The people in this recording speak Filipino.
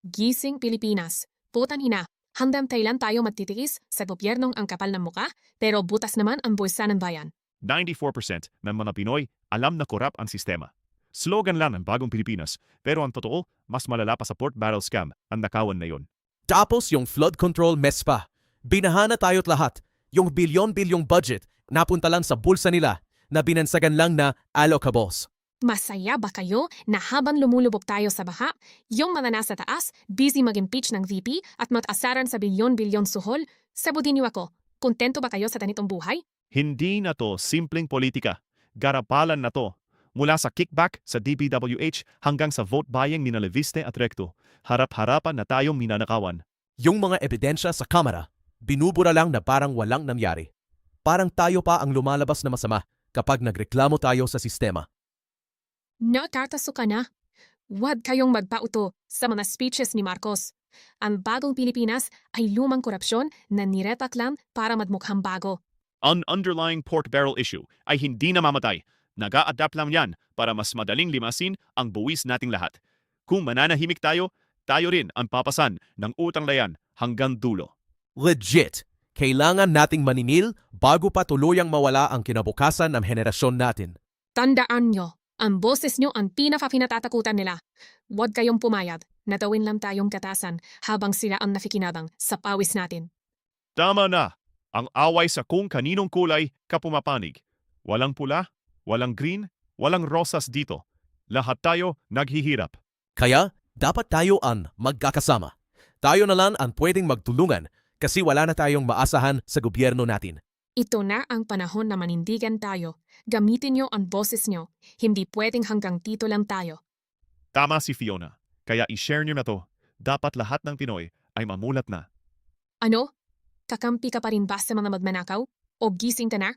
Gising Pilipinas. Putan ina, hanggang kailan tayo magtitiis sa gobyernong ang kapal ng muka, pero butas naman ang bulsa ng bayan. 94% ng mga Pinoy alam na korap ang sistema. Slogan lang ng bagong Pilipinas, pero ang totoo, mas malala pa sa pork barrel scam ang nakawan na yon. Tapos yung flood control mess pa. Binahana tayo't lahat. Yung bilyon-bilyong budget, napunta lang sa bulsa nila na binansagan lang na allocables. Masaya ba kayo na habang lumulubog tayo sa baha, yung mga nasa taas, busy mag-impeach ng VP at mag-asaran sa bilyon-bilyon suhol? Sabutin niyo ako, kontento ba kayo sa ganitong buhay? Hindi na to simpleng politika. Garapalan na to. Mula sa kickback sa DPWH hanggang sa vote buying ni Leviste at Recto, harap-harapan na tayong minanakawan. Yung mga ebidensya sa kamera, binubura lang na parang walang nangyari. Parang tayo pa ang lumalabas na masama kapag nagreklamo tayo sa sistema. Natataso ka na. Huwag kayong magpauto sa mga speeches ni Marcos. Ang bagong Pilipinas ay lumang korupsyon na niretak lang para magmukhang bago. Ang underlying pork barrel issue ay hindi namamatay. Nag-a-adapt lang yan para mas madaling limasin ang buwis nating lahat. Kung mananahimik tayo, tayo rin ang papasan ng utang layan hanggang dulo. Legit! Kailangan nating maninil bago pa tuluyang mawala ang kinabukasan ng henerasyon natin. Tandaan nyo, ang boses nyo ang pinaka-pinatatakutan nila. Huwag kayong pumayag. Natawin lang tayong katasan habang sila ang nakikinabang sa pawis natin. Tama na! Ang away sa kung kaninong kulay ka pumapanig. Walang pula, walang green, walang rosas dito. Lahat tayo naghihirap. Kaya, dapat tayo ang magkakasama. Tayo na lang ang pwedeng magtulungan kasi wala na tayong maasahan sa gobyerno natin. Ito na ang panahon na manindigan tayo. Gamitin nyo ang boses nyo. Hindi pwedeng hanggang dito lang tayo. Tama si Fiona. Kaya i-share nyo na to. Dapat lahat ng Pinoy ay mamulat na. Ano? Kakampi ka pa rin ba sa mga magmanakaw? O gising ka na?